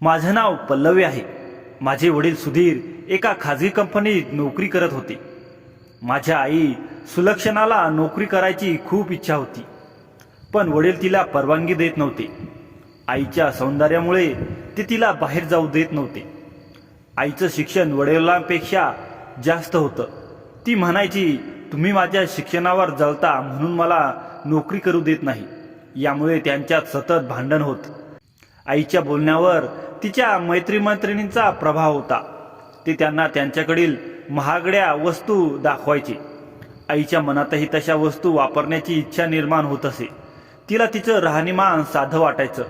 माझे नाव पल्लवी आहे। माझे वडील सुधीर एका खाजगी कंपनीत नोकरी करत होते। माझ्या आई सुलक्षणाला नोकरी करायची खूप इच्छा होती, पण वडील तिला परवानगी देत नव्हते। आईच्या सौंदर्यामुळे ते तिला बाहेर जाऊ देत नव्हते। आईचं शिक्षण वडिलांपेक्षा जास्त होतं। ती म्हणायची, तुम्ही माझ्या शिक्षणावर जळता म्हणून मला नोकरी करू देत नाही। यामुळे त्यांच्यात सतत भांडण होत। आईच्या बोलण्यावर तिच्या मैत्रिणींचा प्रभाव होता। ते त्यांना त्यांच्याकडील महागड्या वस्तू दाखवायचे। आईच्या मनातही तशा वस्तू वापरण्याची इच्छा निर्माण होत असे। तिला तिचं राहणीमान साधं वाटायचं,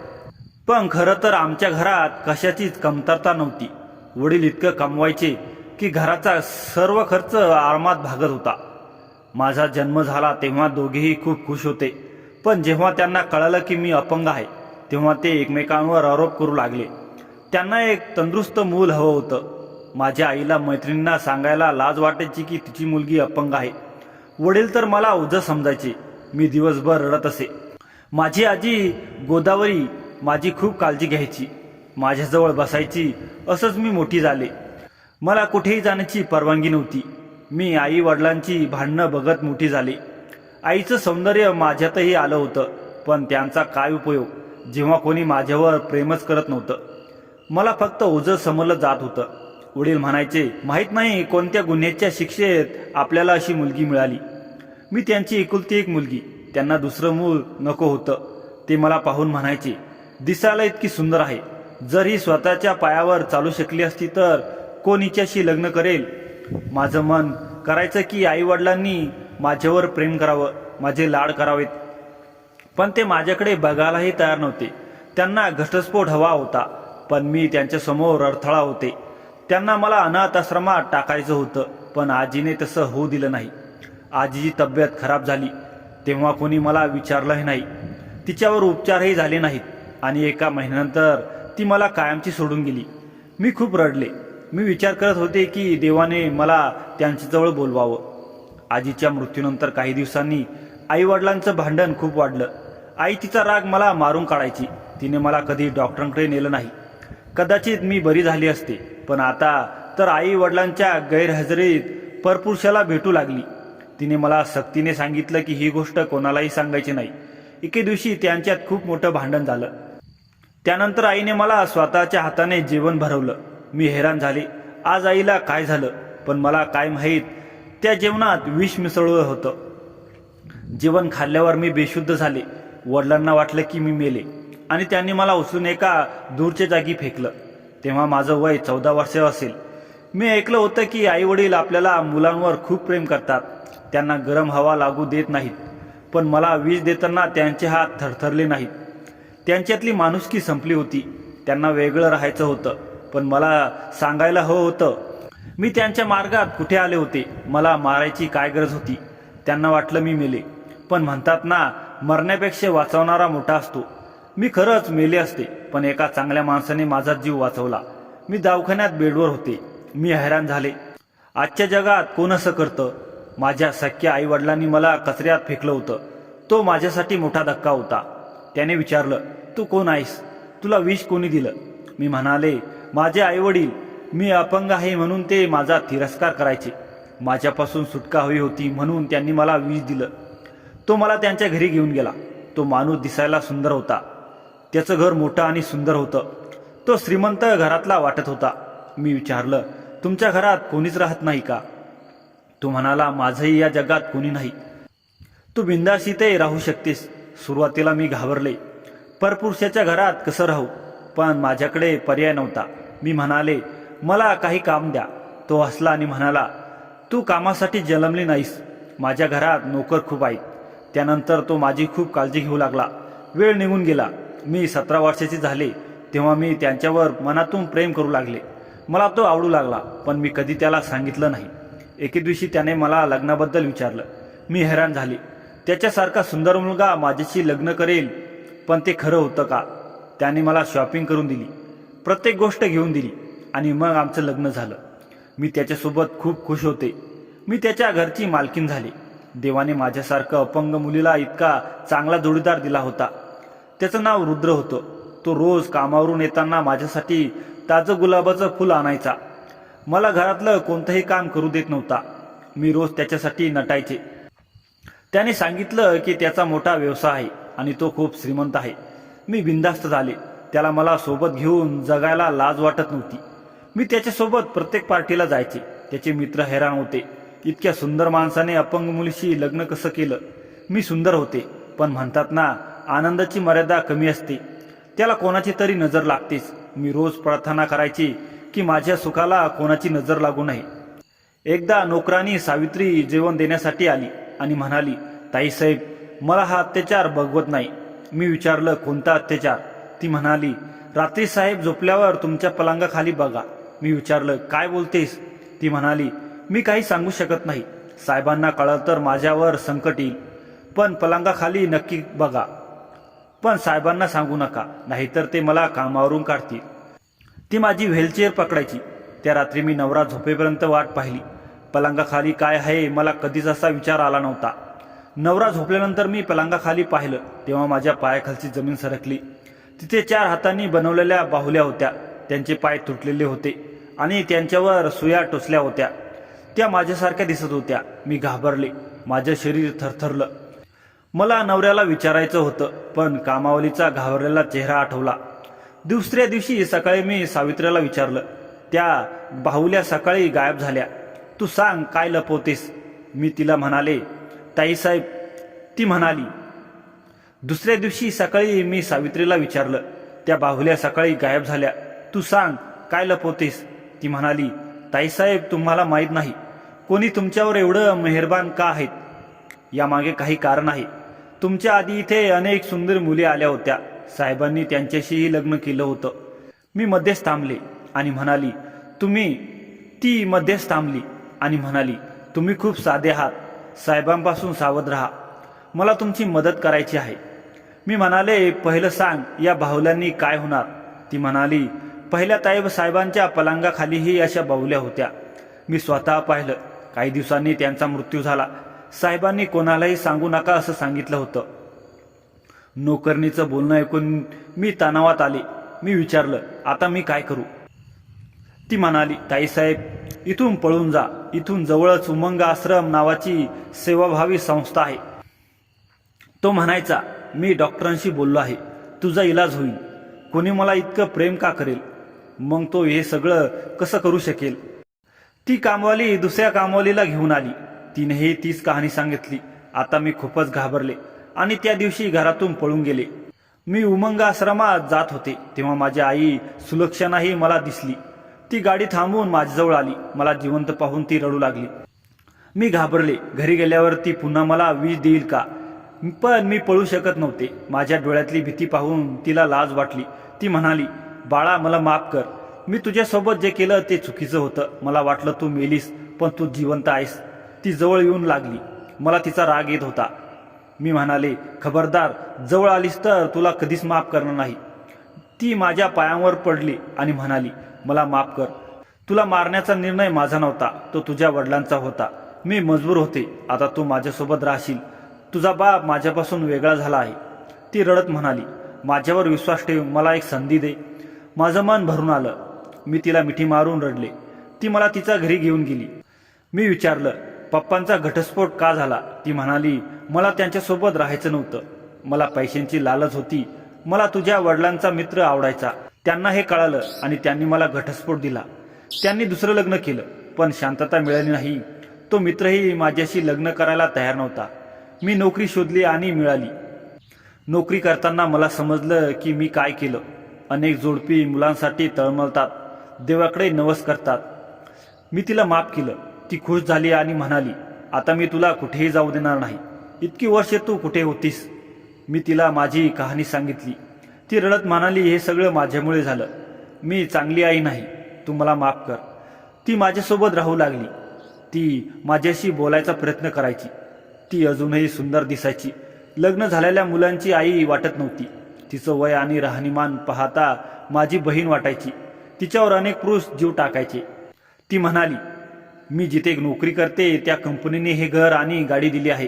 पण खरं तर आमच्या घरात कशाचीच कमतरता नव्हती। वडील इतकं कमवायचे की घराचा सर्व खर्च आरामात भागत होता। माझा जन्म झाला तेव्हा दोघेही खूप खुश होते, पण जेव्हा त्यांना कळालं की मी अपंग आहे तेव्हा ते एकमेकांवर आरोप करू लागले। त्यांना एक तंदुरुस्त मूल हवं होतं। माझ्या आईला मैत्रिणींना सांगायला लाज वाटायची की तिची मुलगी अपंग आहे। वडील तर मला ओझं समजायचे। मी दिवसभर रडत असे। माझी आजी गोदावरी माझी खूप काळजी घ्यायची, माझ्याजवळ बसायची। असंच मी मोठी झाले। मला कुठेही जाण्याची परवानगी नव्हती। मी आई वडिलांची भांडणं बघत मोठी झाले। आईचं सौंदर्य माझ्यातही आलं होतं, पण त्यांचा काय उपयोग जेव्हा कोणी माझ्यावर प्रेमच करत नव्हतं। मला फक्त ओझं समजलं जात होतं। वडील म्हणायचे, माहीत नाही कोणत्या गुन्ह्याच्या शिक्षेत आपल्याला अशी मुलगी मिळाली। मी त्यांची एकुलती एक मुलगी, त्यांना दुसरं मूल नको होतं। ते मला पाहून म्हणायचे, दिसायला इतकी सुंदर आहे, जर ही स्वतःच्या पायावर चालू शकली असती तर कोण हिच्याशी लग्न करेल। माझं मन करायचं की आई वडिलांनी माझ्यावर प्रेम करावं, माझे लाड करावेत, पण ते माझ्याकडे बघायलाही तयार नव्हते। त्यांना घटस्फोट हवा होता, पण मी त्यांच्यासमोर अडथळा होते। त्यांना मला अनाथ आश्रमात टाकायचं होतं, पण आजीने तसं होऊ दिलं नाही। आजीची तब्येत खराब झाली तेव्हा कोणी मला विचारलंही नाही। तिच्यावर उपचारही झाले नाहीत आणि एका महिन्यानंतर ती मला कायमची सोडून गेली। मी खूप रडले। मी विचार करत होते की देवाने मला त्यांच्याजवळ बोलवावं। आजीच्या मृत्यूनंतर काही दिवसांनी आई वडिलांचं भांडण खूप वाढलं। आई तिचा राग मला मारून काढायची। तिने मला कधी डॉक्टरांकडे नेलं नाही। कदाचित मी बरी झाली असते, पण आता तर आई वडिलांच्या गैरहजेरीत परपुरुषाला भेटू लागली। तिने मला सक्तीने सांगितलं की ही गोष्ट कोणालाही सांगायची नाही। एके दिवशी त्यांच्यात खूप मोठं भांडण झालं। त्यानंतर आईने मला स्वतःच्या हाताने जेवण भरवलं। मी हैराण झाले, आज आईला काय झालं, पण मला काय माहीत त्या जेवणात विष मिसळलं होतं। जेवण खाल्ल्यावर मी बेशुद्ध झाले। वडिलांना वाटलं की मी मेले आणि त्यांनी मला उचलून एका दूरच्या जागी फेकलं। तेव्हा माझं वय 14 वर्ष असेल। मी ऐकलं होतं की आई वडील आपल्याला मुलांवर खूप प्रेम करतात, त्यांना गरम हवा लागू देत नाहीत, पण मला विष देताना त्यांचे हात थरथरले नाहीत। त्यांच्यातली माणुसकी संपली होती। त्यांना वेगळं राहायचं होतं, पण मला सांगायला हवं होतं। मी त्यांच्या मार्गात कुठे आले होते, मला मारायची काय गरज होती। त्यांना वाटलं मी मेले, पण म्हणतात ना, मरण्यापेक्षा वाचवणारा मोठा असतो। मी खरंच मेले असते, पण एका चांगल्या माणसाने माझा जीव वाचवला। मी दवाखान्यात बेडवर होते। मी हैराण झाले, आजच्या जगात कोण असं करतं। माझ्या सख्या आई वडिलांनी मला कचऱ्यात फेकलं होतं। तो माझ्यासाठी मोठा धक्का होता। त्याने विचारलं, तू कोण आहेस, तुला विष कोणी दिलं? मी म्हणाले, माझे आई वडील। मी अपंग आहे म्हणून ते माझा तिरस्कार करायचे। माझ्यापासून सुटका हवी होती म्हणून त्यांनी मला विष दिलं। तो मला त्यांच्या घरी घेऊन गेला। तो माणूस दिसायला सुंदर होता। त्याचं घर मोठं आणि सुंदर होतं। तो श्रीमंत घरातला वाटत होता। मी विचारलं, तुमच्या घरात कोणीच राहत नाही का? तो म्हणाला, माझंही या जगात कोणी नाही, तू बिंदास इथे राहू शकतेस। सुरुवातीला मी घाबरले, परपुरुषाच्या घरात कसं राहू, पण माझ्याकडे पर्याय नव्हता। मी म्हणाले, मला काही काम द्या। तो हसला आणि म्हणाला, तू कामासाठी जन्मली नाहीस, माझ्या घरात नोकर खूप आहेत। त्यानंतर तो माझी खूप काळजी घेऊ लागला। वेळ निघून गेला। मी 17 वर्षाची झाले तेव्हा मी त्यांच्यावर मनातून प्रेम करू लागले। मला तो आवडू लागला, पण मी कधी त्याला सांगितलं नाही। एके दिवशी त्याने मला लग्नाबद्दल विचारलं। मी हैराण झाले। त्याच्यासारखा सुंदर मुलगा माझ्याशी लग्न करेल, पण ते खरं होतं का? त्याने मला शॉपिंग करून दिली, प्रत्येक गोष्ट घेऊन दिली आणि मग आमचं लग्न झालं। मी त्याच्यासोबत खूप खुश होते। मी त्याच्या घरची मालकीण झाली। देवाने माझ्यासारखं अपंग मुलीला इतका चांगला जोडीदार दिला होता। त्याचं नाव रुद्र होतं। तो तो रोज कामावरून येताना माझ्यासाठी ताजं गुलाबाचं फुल आणायचा. मला घरातलं कोणतंही काम करू देत नव्हता. मी रोज त्याच्यासाठी नटायचे. त्याने सांगितलं की त्याचा मोठा व्यवसाय आहे आणि तो खूप श्रीमंत आहे. मी बिनधास्त झाले. त्याला मला सोबत घेऊन जगायला लाज वाटत नव्हती. मी त्याच्यासोबत प्रत्येक पार्टीला जायचे. त्याचे मित्र हैराण होते, इतक्या सुंदर माणसाने अपंग मुलीशी लग्न कसं केलं. मी सुंदर होते, पण म्हणतात ना, आनंदाची मर्यादा कमी असते. त्याला कोणाची तरी नजर लागतेच. मी रोज प्रार्थना करायची की माझ्या सुखाला कोणाची नजर लागू नये. एकदा नोकरानी सावित्री जेवण देण्यासाठी आली आणि म्हणाली, ताईसाहेब, मला हा अत्याचार बघवत नाही. मी विचारलं, कोणता अत्याचार? ती म्हणाली, रात्री साहेब झोपल्यावर तुमच्या पलंगाखाली बघा. मी विचारलं, काय बोलतेस? ती म्हणाली, मी काही सांगू शकत नाही. साहेबांना कळलं तर माझ्यावर संकट येईल. पण पलंगाखाली नक्की बघा. पण साहेबांना सांगू नका, नाहीतर ते मला कामावरून काढतील. ती माझी व्हीलचेअर पकडायची. त्या रात्री मी नवरा झोपेपर्यंत वाट पाहिली. पलंगाखाली काय आहे मला कधीच असा विचार आला नव्हता. नवरा झोपल्यानंतर मी पलंगाखाली पाहिलं तेव्हा माझ्या पायाखालची जमीन सरकली. तिथे 4 हातांनी बनवलेल्या बाहुल्या होत्या. त्यांचे पाय तुटलेले होते आणि त्यांच्यावर सुया टोचल्या होत्या. त्या माझ्यासारख्या दिसत होत्या. मी घाबरले. माझं शरीर थरथरलं. मला नवऱ्याला विचारायचं होतं, पण कामावलीचा घाबरलेला चेहरा आठवला. दुसऱ्या दिवशी सकाळी मी सावित्रीला विचारलं, त्या बाहुल्या सकाळी गायब झाल्या. तू सांग, काय लपवतेस? मी तिला म्हणाले, ताईसाहेब. ती म्हणाली. दुसऱ्या दिवशी सकाळी मी सावित्रीला विचारलं, त्या बाहुल्या सकाळी गायब झाल्या. तू सांग, काय लपवतेस? ती म्हणाली, ताईसाहेब, तुम्हाला माहीत नाही कोणी तुमच्यावर एवढं मेहरबान का आहेत. यामागे काही कारण आहे. तुमच्या आधी इथे अनेक सुंदर मुली आल्या होत्या. साहेबांनी त्यांच्याशीही लग्न केलं होतं. मी मध्येच थांबले आणि म्हणाली, ती मध्येच थांबली आणि म्हणाली, तुम्ही खूप साधे आहात. साहेबांपासून सावध राहा. मला तुमची मदत करायची आहे. मी म्हणाले, पहिलं सांग, या बाहुल्यांनी काय होणार? ती म्हणाली, पहिल्या साहेबांच्या पलंगाखालीही अशा बाहुल्या होत्या. मी स्वतः पाहिलं. काही दिवसांनी त्यांचा मृत्यू झाला. साहेबांनी कोणालाही सांगू नका असं सांगितलं होतं. नोकरणीचं बोलणं ऐकून मी तणावात आले. मी विचारलं, आता मी काय करू? ती म्हणाली, ताईसाहेब, इथून पळून जा. इथून जवळच उमंग आश्रम नावाची सेवाभावी संस्था आहे. तो म्हणायचा, मी डॉक्टरांशी बोललो आहे. तुझा इलाज होईल. कोणी मला इतकं प्रेम का करेल? मग तो हे सगळं कसं करू शकेल? ती कामवाली दुसऱ्या कामवालीला घेऊन आली. तिनेही तीच कहाणी सांगितली. आता मी खूपच घाबरले आणि त्या दिवशी घरातून पळून गेले. मी उमंग आश्रमात जात होते तेव्हा माझी आई सुलक्षणाही मला दिसली. ती गाडी थांबवून माझ्याजवळ आली. मला जिवंत पाहून ती रडू लागली. मी घाबरले. घरी गेल्यावर ती पुन्हा मला विष देईल का? पण मी पळू शकत नव्हते. माझ्या डोळ्यातली भीती पाहून तिला लाज वाटली. ती म्हणाली, बाळा, मला माफ कर. मी तुझ्यासोबत जे केलं ते चुकीचं होतं. मला वाटलं तू मेलीस, पण तू जिवंत आहेस. ती जवळ येऊन लागली. मला तिचा राग येत होता. मी म्हणाले, खबरदार, जवळ आलीस तर तुला कधीच माफ करणार नाही. ती माझ्या पायांवर पडली आणि म्हणाली, मला माफ कर. तुला मारण्याचा निर्णय माझा नव्हता, तो तुझ्या वडिलांचा होता. मी मजबूर होते. आता तू माझ्यासोबत राहशील. तुझा बाप माझ्यापासून वेगळा झाला आहे. ती रडत म्हणाली, माझ्यावर विश्वास ठेव. मला एक संधी दे. माझं मन भरून आलं. मी तिला मिठी मारून रडले. ती मला तिच्या घरी घेऊन गेली. मी विचारलं, पप्पांचा घटस्फोट का झाला? ती म्हणाली, मला त्यांच्यासोबत राहायचं नव्हतं. मला पैशांची लालच होती. मला तुझ्या वडिलांचा मित्र आवडायचा. त्यांना हे कळालं आणि त्यांनी मला घटस्फोट दिला. त्यांनी दुसरं लग्न केलं, पण शांतता मिळाली नाही. तो मित्रही माझ्याशी लग्न करायला तयार नव्हता. मी नोकरी शोधली आणि मिळाली. नोकरी करताना मला समजलं की मी काय केलं. अनेक जोडपी मुलांसाठी तळमळतात, देवाकडे नवस करतात. मी तिला माफ केलं. ती खुश झाली आणि म्हणाली, आता मी तुला कुठेही जाऊ देणार नाही. इतकी वर्षे तू कुठे होतीस? मी तिला माझी कहाणी सांगितली. ती रडत म्हणाली, हे सगळं माझ्यामुळे झालं. मी चांगली आई नाही. तू मला माफ कर. ती माझ्यासोबत राहू लागली. ती माझ्याशी बोलायचा प्रयत्न करायची. ती अजूनही सुंदर दिसायची. लग्न झालेल्या मुलांची आई वाटत नव्हती. तिचं वय आणि राहणीमान पाहता माझी बहीण वाटायची. तिच्यावर अनेक पुरुष जीव टाकायचे. ती म्हणाली, मी जिथे नोकरी करते त्या कंपनीने हे घर आणि गाडी दिली आहे.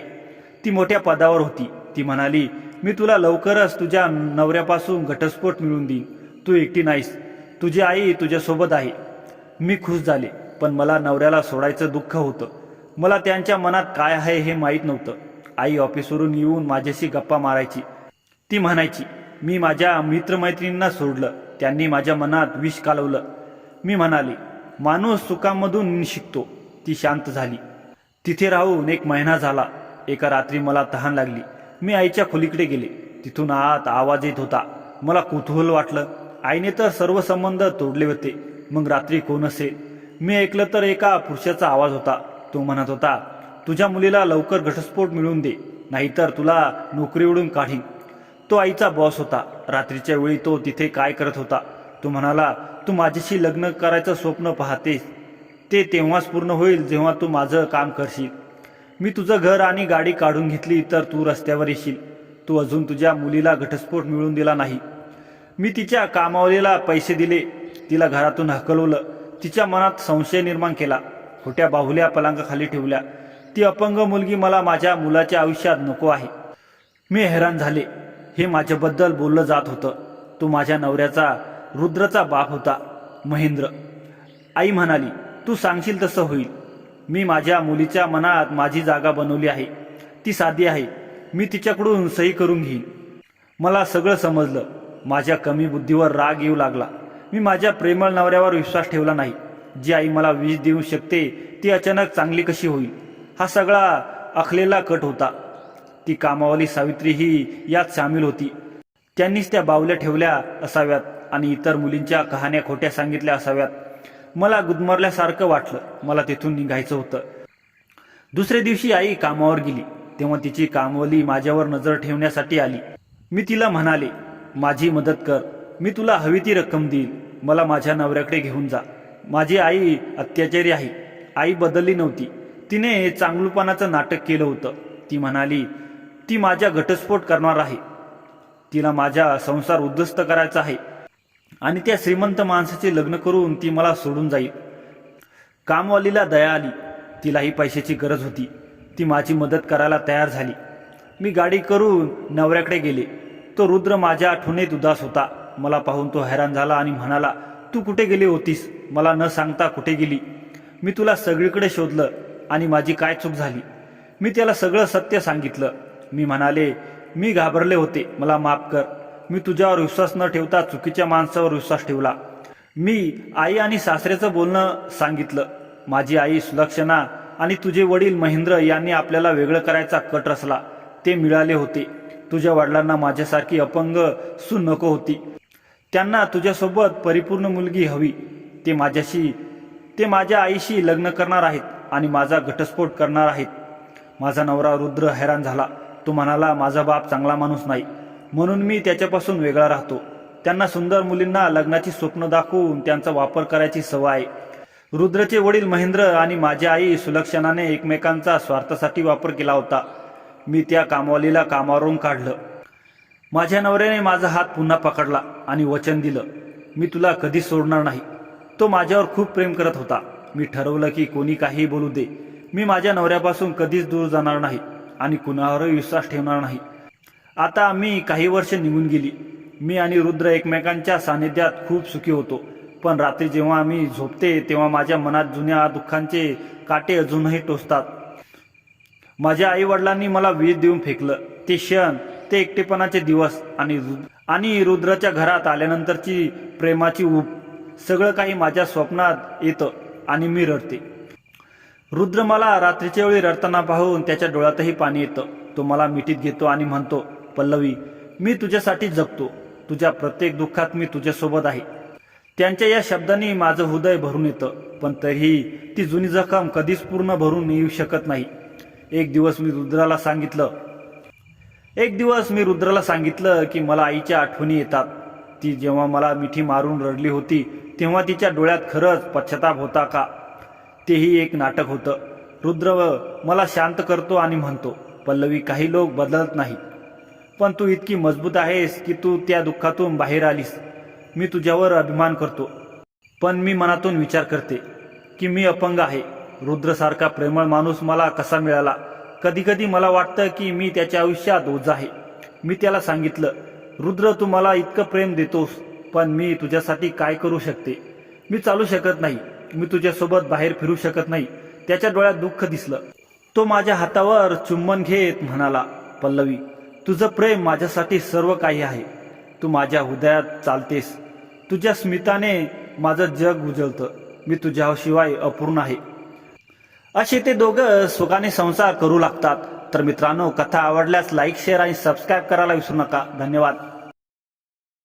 ती मोठ्या पदावर होती. ती म्हणाली, मी तुला लवकरच तुझ्या नवऱ्यापासून घटस्फोट मिळवून देईन. तू एकटी नाहीस, तुझी आई तुझ्यासोबत आहे. मी खुश झाले, पण मला नवऱ्याला सोडायचं दुःख होतं. मला त्यांच्या मनात काय आहे हे माहीत नव्हतं. आई ऑफिसवरून येऊन माझ्याशी गप्पा मारायची. ती म्हणायची, मी माझ्या मित्रमैत्रिणींना सोडलं, त्यांनी माझ्या मनात विष कालवलं. मी म्हणाले, माणूस सुखामधून शिकतो. ती शांत झाली. तिथे राहून 1 महिना झाला. एका रात्री मला तहान लागली. मी आईच्या खोलीकडे गेले. तिथून आत आवाज येत होता. मला कुतूहल वाटलं. आईने तर सर्व संबंध तोडले होते, मग रात्री कोण असेल? मी ऐकलं तर एका पुरुषाचा आवाज होता. तो म्हणत होता, तुझ्या मुलीला लवकर घटस्फोट मिळवून दे, नाहीतर तुला नोकरीवरून काढीन. तो आईचा बॉस होता. रात्रीच्या वेळी तो तिथे काय करत होता? तो म्हणाला, तू माझ्याशी लग्न करायचं स्वप्न पाहतेस, ते तेव्हाच पूर्ण होईल जेव्हा तू माझं काम करशील. मी तुझं घर आणि गाडी काढून घेतली तर तू रस्त्यावर येशील. तू अजून तुझ्या मुलीला घटस्फोट मिळवून दिला नाही. मी तिच्या कामावलेला पैसे दिले, तिला घरातून हकलवलं, तिच्या मनात संशय निर्माण केला, खोट्या बाहुल्या पलंगाखाली ठेवल्या. ती अपंग मुलगी मला माझ्या मुलाच्या आयुष्यात नको आहे. मी हैराण झाले. हे माझ्याबद्दल बोललं जात होतं. तो माझ्या नवऱ्याचा, रुद्रचा बाप होता, महेंद्र. आई म्हणाली, तू सांगशील तसं होईल. मी माझ्या मुलीच्या मनात माझी जागा बनवली आहे. ती साधी आहे. मी तिच्याकडून सही करून घेईन. मला सगळं समजलं. माझ्या कमी बुद्धीवर राग येऊ लागला. मी माझ्या प्रेमळ नवऱ्यावर विश्वास ठेवला नाही. जी आई मला विष देऊ शकते ती अचानक चांगली कशी होईल? हा सगळा आखलेला कट होता. ती कामावाली सावित्री ही यात सामील होती. त्यांनीच त्या बावल्या ठेवल्या असाव्यात आणि इतर मुलींच्या कहाण्या खोट्या सांगितल्या असाव्यात. मला गुदमरल्यासारखं वाटलं. मला तिथून निघायचं होतं. दुसऱ्या दिवशी आई कामावर गेली तेव्हा तिची कामवाली माझ्यावर नजर ठेवण्यासाठी आली. मी तिला म्हणाले, माझी मदत कर, मी तुला हवी ती रक्कम देईल, मला माझ्या नवऱ्याकडे घेऊन जा. माझी आई अत्याचारी आहे. आई बदलली नव्हती. तिने चांगलुपणाचं नाटक केलं होतं. ती म्हणाली, ती माझ्या घटस्फोट करणार आहे. तिला माझा संसार उद्ध्वस्त करायचा आहे आणि त्या श्रीमंत माणसाचे लग्न करून ती मला सोडून जाईल. कामवालीला दया आली. तिलाही पैशाची गरज होती. ती माझी मदत करायला तयार झाली. मी गाडी करून नवऱ्याकडे गेले. तो रुद्र माझ्या आठवणीत उदास होता. मला पाहून तो हैराण झाला आणि म्हणाला, तू कुठे गेली होतीस? मला न सांगता कुठे गेली? मी तुला सगळीकडे शोधलं आणि माझी काय चूक झाली? मी त्याला सगळं सत्य सांगितलं. मी म्हणाले, मी घाबरले होते, मला माफ कर. मी तुझ्यावर विश्वास न ठेवता चुकीच्या माणसावर विश्वास ठेवला. मी आई आणि सासऱ्याचं बोलणं सांगितलं. माझी आई सुलक्षणा आणि तुझे वडील महेंद्र यांनी आपल्याला वेगळं करायचा कट रचला. ते मिळाले होते. तुझ्या वडिलांना माझ्यासारखी अपंग सून नको होती. त्यांना तुझ्यासोबत परिपूर्ण मुलगी हवी. ते माझ्या आईशी लग्न करणार आहेत आणि माझा घटस्फोट करणार आहेत. माझा नवरा रुद्र हैराण झाला. तो म्हणाला, माझा बाप चांगला माणूस नाही, म्हणून मी त्याच्यापासून वेगळा राहतो. त्यांना सुंदर मुलींना लग्नाची स्वप्न दाखवून त्यांचा वापर करायची सवय आहे. रुद्रचे वडील महेंद्र आणि माझी आई सुलक्षणाने एकमेकांचा स्वार्थासाठी वापर केला होता. मी त्या कामवालीला कामावरून काढलं. माझ्या नवऱ्याने माझा हात पुन्हा पकडला आणि वचन दिलं, मी तुला कधीच सोडणार नाही. तो माझ्यावर खूप प्रेम करत होता. मी ठरवलं की कोणी काही बोलू दे, मी माझ्या नवऱ्यापासून कधीच दूर जाणार नाही आणि कुणावरही विश्वास ठेवणार नाही. आता मी काही वर्ष निघून गेली. मी आणि रुद्र एकमेकांच्या सानिध्यात खूप सुखी होतो. पण रात्री जेव्हा मी झोपते तेव्हा माझ्या मनात जुन्या दुःखांचे काटे अजूनही टोचतात. माझ्या आई वडिलांनी मला विष देऊन फेकलं. ते क्षण, ते एकटेपणाचे दिवस आणि रुद्राच्या घरात आल्यानंतरची प्रेमाची ऊब, सगळं काही माझ्या स्वप्नात येतं आणि मी रडते. रुद्र मला रात्रीच्या वेळी रडताना पाहून त्याच्या डोळ्यातही पाणी येतं. तो मला मिठीत घेतो आणि म्हणतो, पल्लवी, मी तुझ्यासाठी जगतो. तुझ्या प्रत्येक दुःखात मी तुझ्यासोबत आहे. त्यांच्या या शब्दांनी माझं हृदय भरून येतं. पण तरीही ती जुनी जखम कधीच पूर्ण भरून येऊ शकत नाही. एक दिवस मी रुद्राला सांगितलं की मला आईच्या आठवणी येतात. ती जेव्हा मला मिठी मारून रडली होती तेव्हा तिच्या डोळ्यात खरंच पश्चाताप होता का? तेही एक नाटक होतं. रुद्र मला शांत करतो आणि म्हणतो, पल्लवी, काही लोक बदलत नाही, पण तू इतकी मजबूत आहेस की तू त्या दुःखातून बाहेर आलीस. मी तुझ्यावर अभिमान करतो. पण मी मनातून विचार करते की मी अपंग आहे. रुद्रसारखा प्रेमळ माणूस मला कसा मिळाला? कधी कधी मला वाटतं की मी त्याच्या आयुष्यात ओझं आहे. मी त्याला सांगितलं, रुद्र तू मला इतकं प्रेम देतोस, पण मी तुझ्यासाठी काय करू शकते? मी चालू शकत नाही, मी तुझ्यासोबत बाहेर फिरू शकत नाही. त्याच्या डोळ्यात दुःख दिसलं. तो माझ्या हातावर चुंबन घेत म्हणाला, पल्लवी तुझं प्रेम माझ्यासाठी सर्व काही आहे. तू माझ्या हृदयात चालतेस. तुझ्या स्मिताने माझं जग उजळतं. मी तुझ्याशिवाय अपूर्ण आहे. असे ते दोघं सुखाने संसार करू लागतात. तर मित्रांनो, कथा आवडल्यास लाईक, शेअर आणि सबस्क्राईब करायला विसरू नका. धन्यवाद.